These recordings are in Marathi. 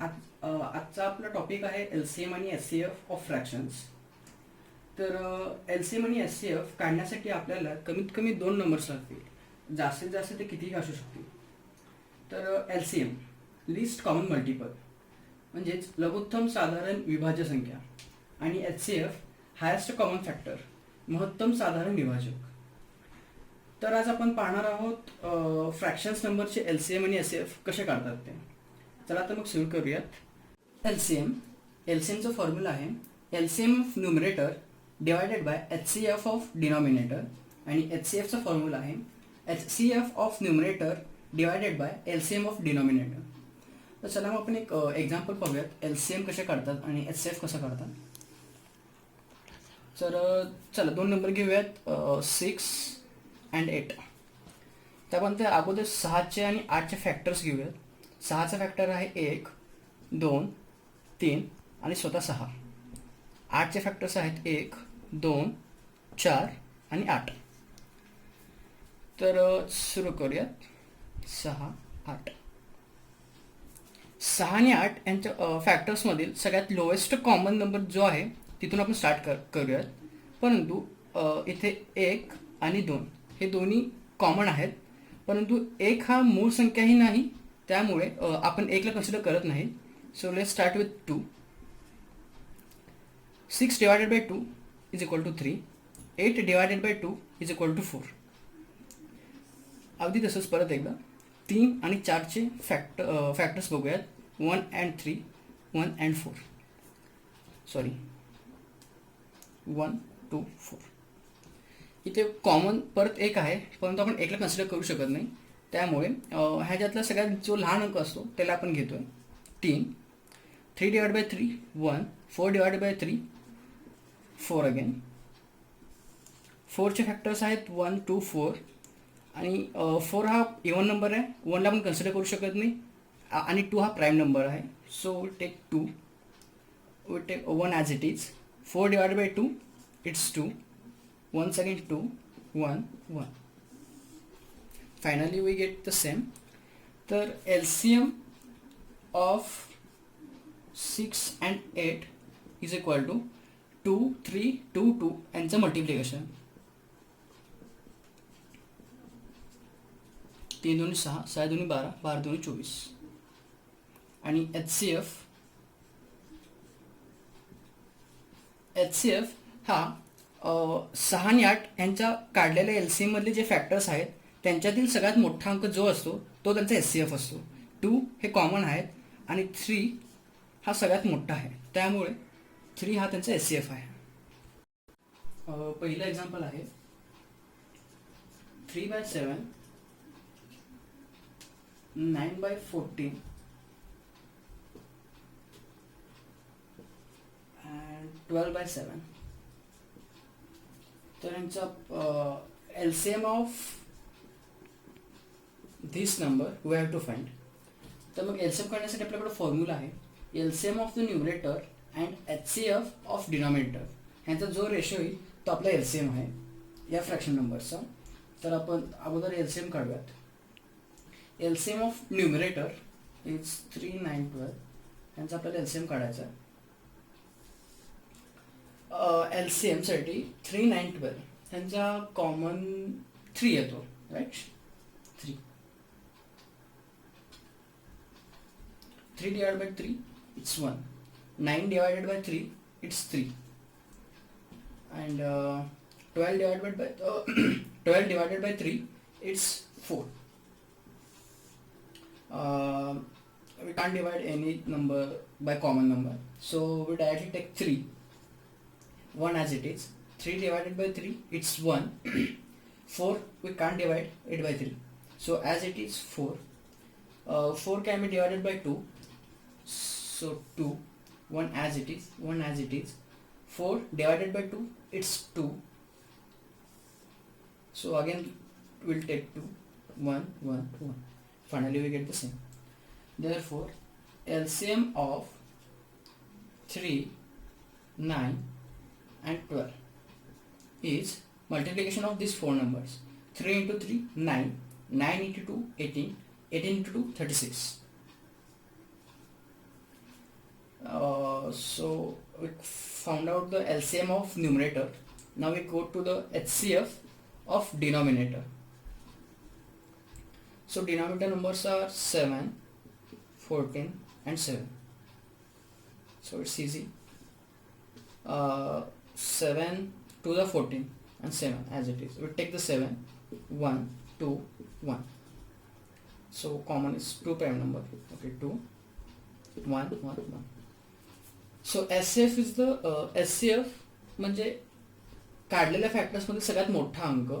आजचा आपला टॉपिक आहे LCM आणि SCF ऑफ फ्रॅक्शन्स. तर LCM आणि SCF काढण्यासाठी आपल्याला कमीत कमी 2 नंबर्स लागतील. जास्तीत जास्त ते कितीही असू शकतील. तर LCM लिस्ट कॉमन मल्टिपल म्हणजेच लघुत्तम साधारण विभाज्य संख्या आणि HCF हायेस्ट कॉमन फॅक्टर महत्तम साधारण विभाजक. तर आज आपण पाहणार आहोत फ्रॅक्शन्स नंबरचे LCM आणि SCF कसे काढतात ते. चला तर मग सुरू करूयात. LCMचा फॉर्म्युला आहे LCM of numerator divided by HCF of denominator आणि HCFचा फॉर्म्युला आहे HCF of numerator divided by LCM of denominator. तर चला मग आपण एक एक्झाम्पल पाहूयात LCM कसे काढतात आणि HCF कसं काढतात. तर चला 2 नंबर घेऊयात 6 and 8. तर आपण त्या अगोदर 6चे आणि 8चे फॅक्टर्स घेऊयात. 6चा फॅक्टर आहे 1, 2, 3 आणि स्वतः 6. 8चे फॅक्टर्स आहेत 1, 2, 4 आणि 8. तर सुरू करूयात. 6, 8. 6 आणि 8 यांच्या फॅक्टर्समधील सगळ्यात लोएस्ट कॉमन नंबर जो आहे तिथून आपण स्टार्ट करूयात. परंतु इथे 1 आणि 2 हे दोन्ही कॉमन आहेत, परंतु 1 हा मूळ संख्याही नाही, त्यामुळे आपण 1ला कन्सिडर करत नाही. So let's start with 2. 6 divided by 2 is equal to 3. 8 divided by 2 is equal to 4. अगदी तसंच परत एकदा 3 आणि 4चे फॅक्टर्स बघूयात. 1 and 3, 1 and 4. सॉरी 1, 2, 4. इथे कॉमन परत 1 आहे, परंतु आपण 1ला कन्सिडर करू शकत नाही, त्यामुळे ह्याच्यातला सगळ्यात जो लहान अंक असतो त्याला आपण घेतोय 3. 3 divided by 3 1. 4 divide by 3 4 again. 4चे फॅक्टर्स आहेत 1, 2, 4 आणि 4 हा इव्हन नंबर आहे, 1ला आपण कन्सिडर करू शकत नाही, आणि 2 हा प्राईम नंबर आहे. So we take 2, we take 1 as it is. 4 divide by 2 it's 2. Once again 2, 1, 1. Finally we get the same. तर LCM of 6 and 8 is equal to 2, 3, 2, 2 यांचं मल्टिप्लिकेशन. 3 2 6, 6 2 12, 12 2 24. आणि HCF हा 6 आणि 8 यांच्या काढलेल्या LCM मधले जे फॅक्टर्स आहेत त्यांच्यातील सगळ्यात मोठा अंक जो असतो तो त्यांचा HCF असतो. 2 हे कॉमन आहेत आणि 3 हा सगळ्यात मोठा आहे, त्यामुळे 3 हा त्यांचा HCF आहे. पहिलं एक्झाम्पल आहे 3/7, 9/14 and 12/7. तर यांचा LCM of this number we have to find. तर मग LCM काढण्यासाठी आपल्याकडे फॉर्म्युला आहे LCM of the numerator and HCF of denominator. ह्यांचा जो रेशो येईल तो आपला LCM आहे या फ्रॅक्शन नंबरचा. तर आपण अगोदर LCM काढूयात. LCM of numerator is 3, 9, 12. यांचा आपल्याला LCM काढायचा आहे. LCM साठी 3, 9, 12 त्यांचा कॉमन 3 येतो, right. 3 divided by 3 it's 1. 9 divided by 3 it's 3 and 12 divided by 3 it's 4. We can't divide any number by common number, so we directly take 3, 1 as it is. 3 divided by 3 it's 1. 4 we can't divide it by 3, so as it is 4. 4 can be divided by 2, so 2. 1 as it is, 1 as it is. 4 divided by 2 it's 2, so again we'll take 2. 1, 1, 1. Finally we get the same. Therefore LCM of 3, 9 and 12 is multiplication of these 4 numbers. 3 into 3 9, 9 into 2 18, 18 into 2 36. So we found out the LCM of numerator. Now we go to the HCF of denominator. So denominator numbers are 7, 14 and 7. So it's easy. 7 to the 14 and 7 as it is. We take the 7, 1, 2, 1. So common is 2 prime number. Okay, 2, 1, 1, 1. So SCF is the SCF म्हणजे काढलेल्या फॅक्टर्स मध्ये सगळ्यात मोठा अंक.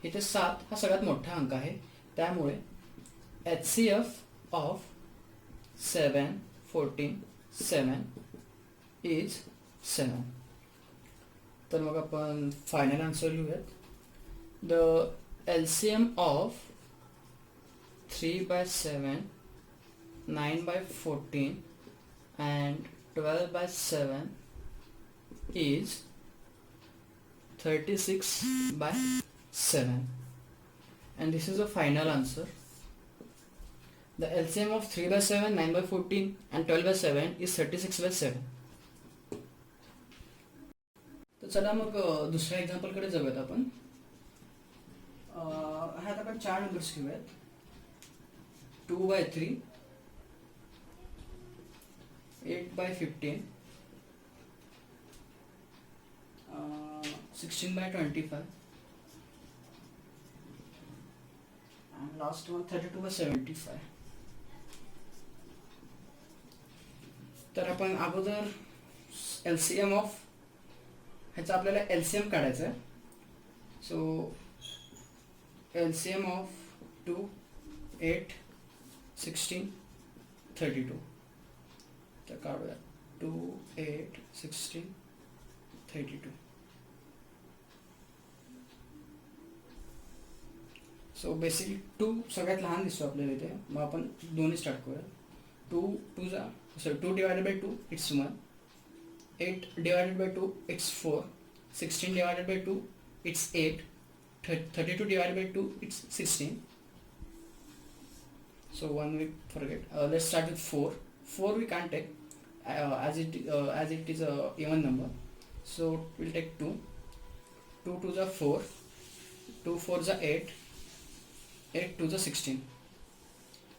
इथे 7 हा सगळ्यात मोठा अंक आहे, त्यामुळे HCF of 7, 14, 7 is 7. तर मग आपण फायनल आन्सर लिहूयात. The LCM of 3/7, 9/14 and 12/7 is 36/7, and this is the final answer. The LCM of 3/7, 9/14 and 12/7 is 36/7. तर चला मग दुसऱ्या एक्झाम्पल कडे जाऊयात आपण. ह्यात आपण 4 नंबर्स घेऊयात. 2/3, 8/15, 16/25 and last one 32/75. तर आपण अगोदर LCM ऑफ ह्याचा आपल्याला LCM काढायचा आहे. So LCM of 2, 8, 16, 32. तर काढूया 2, 8, 16, 32. सो बेसिकली 2 सगळ्यात लहान दिसतो आपल्याला इथे. मग आपण दोन्ही स्टार्ट करूया. 2 divided by 2 it's 1, 8 divided by 2 it's 4, 16 divided by 2 it's 8, 32 divided by 2 it's 16. So one we forget. Let's start with 4. 4 we can't take as it is a even number. So we'll take 2. 2 to the 4, 2 4 the 8, 8 to the 16.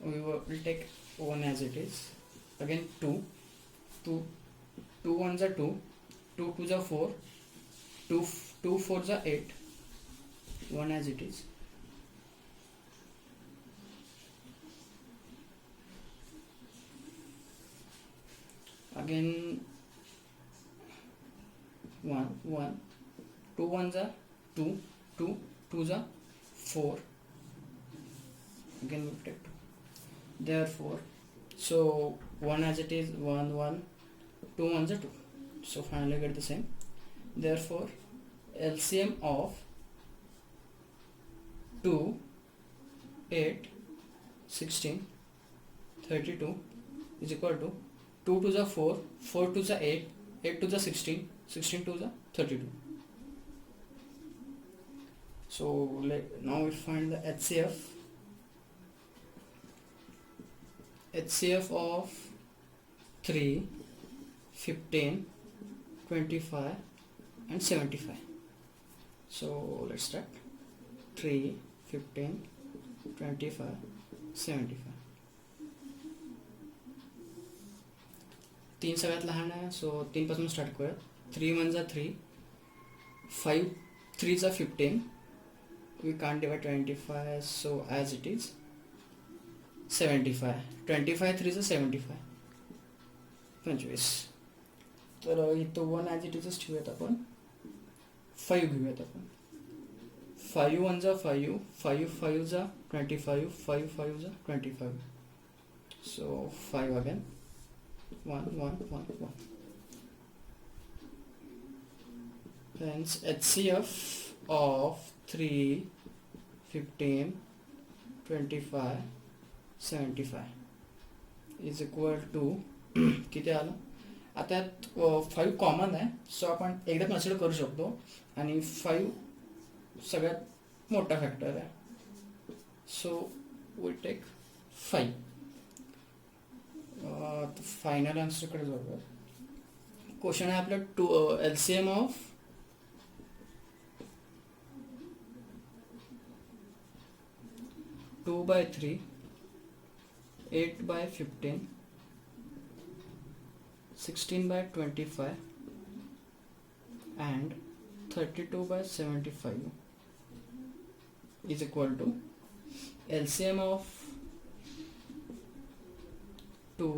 We'll take 1 as it is. Again 2 1 the 2, 2 to the 4, 2 4 the 8, 1 as it is. Again 1 1, 2 1 the 2, 2 2 the 4. Again we take 2. Therefore, so 1 as it is, 1 1, 2 1 the 2. So finally get the same. Therefore, LCM of 2, 8, 16, 32 is equal to 2 to the 4, 4 to the 8, 8 to the 16, 16 to the 32. So now we find the HCF. HCF of 3, 15, 25 and 75. So let's start. 3, 15, 25, 75. 3 सगळ्यात लहान आहे, सो 3 पासून स्टार्ट करूया. 3 1 जा 3, 5 3 जा 15. We can't divide 25, so as it is 75. 25 3 जा 75, 25. तर इथं 1 ॲज इट इजच ठेवूयात आपण. 5 घेऊयात आपण. 5 1 जा 5, 5 5 जा 25, 5 5 जा 25. So 5 again. 1 1 1 1. Hence HCF of 3, 15, 25, 75 is equal to किती आलं. आता 5 कॉमन आहे, सो आपण एकदा कन्सिडर करू शकतो. आणि 5 सगळ्यात मोठा फॅक्टर आहे, सो विल टेक 5. फायनल आन्सरकडे जाऊया. क्वेश्चन आहे आपलं LCM of 2/3, 8/15, 16/25 and 32/75 is equal to LCM of 2,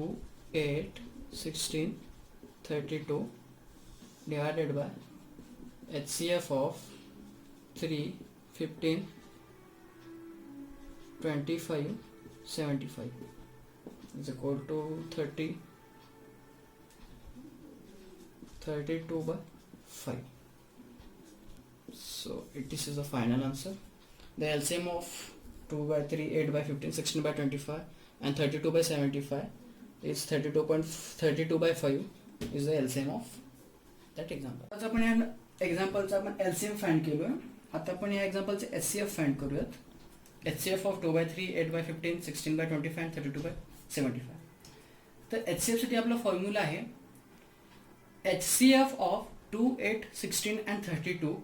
8, 16, 32 divided by HCF of 3, 15, 25, 75 is equal to 32/5. So this is the final answer. The LCM of 2/3, 8/15, 16/25 and 32/75 is 32/5 is the LCM of that example. आज आपण या एक्झाम्पलचा आपण LCM फाइंड केलोय. आता आपण या एक्झाम्पलचे HCF फाइंड करूयात. HCF of 2/3, 8/15, 16/25 and 32/75. तर HCF साठी आपला फॉर्म्युला आहे HCF of 2, 8, 16 and 32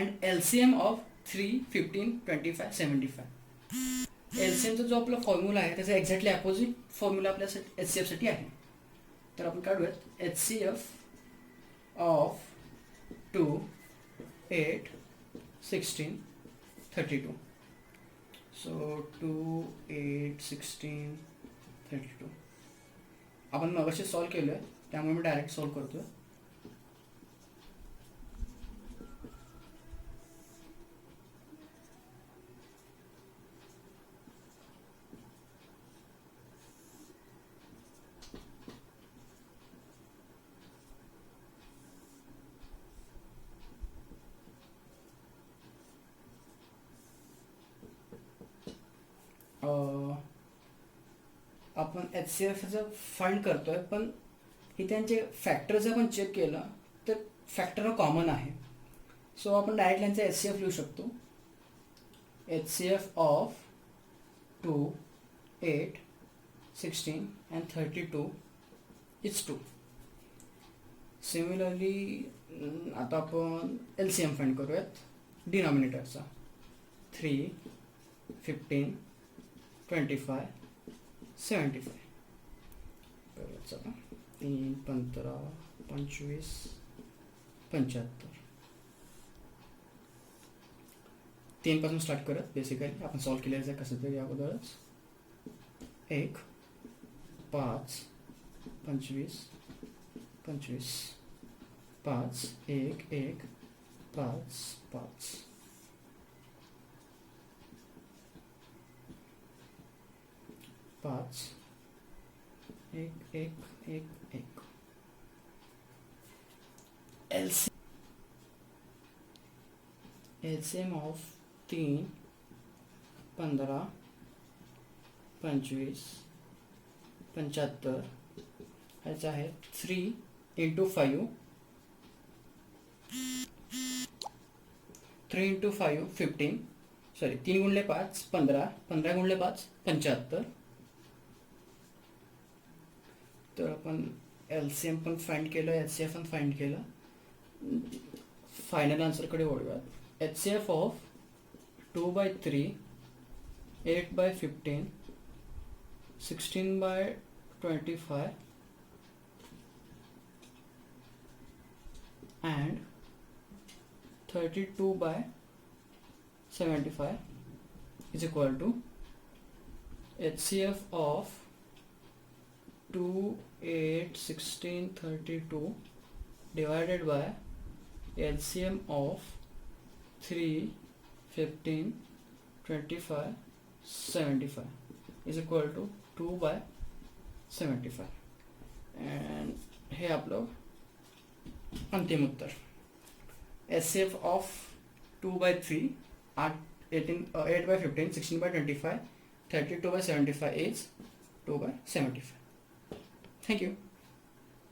and LCM of 3, 15, 25, 75. LCMचा जो आपला फॉर्म्युला आहे त्याचा एक्झॅक्टली अपोजिट फॉर्म्युला आपल्या HCF साठी आहे. तर आपण काढूयात HCF of 2, 8, 16, 32. So 2, 8, 16, 32. आपण मगाशी सॉल्व केलं आहे त्यामुळे मी डायरेक्ट सॉल्व करतोय. आपण HCFचं फाइंड करतोय पण हे त्यांचे फॅक्टर जर आपण चेक केलं तर फॅक्टर कॉमन आहे. सो आपण डायरेक्ट यांचा HCF लिहू शकतो. HCF of 2, 8, 16 and 32 is 2. Similarly आता आपण LCM फाइंड करूयात डिनॉमिनेटरचा. 3, 15, 25, 75. चला 3, 15, 25, 75. 3 पासून स्टार्ट करत बेसिकली आपण सॉल्व केलेलं आहे कसं तरी अगोदरच. 1, 5, 25, 25, 5, 1, 1, 5, 5. 5, 1, 1, 1, 1. LCM ऑफ 3, 15, 25, 75 ह्याचा आहे 3 into 5. 3 into 5 15. सॉरी 3 गुणले 5 15. 15 गुणले 5 75. तर आपण LCM पण फाइंड केलं, HCF पण फाइंड केलं. फायनल आन्सरकडे वळूयात. HCF of 2/3, 8/15, 16/25 and 32/75 is equal to HCF of 2, 8, 16, 32 divided by LCM of 3, 15, 25, 75 is equal to 2/75. and हे आपलं अंतिम उत्तर. HCF of 2/3, 8/15, 16/25, 32/75 is 2/75. Thank you.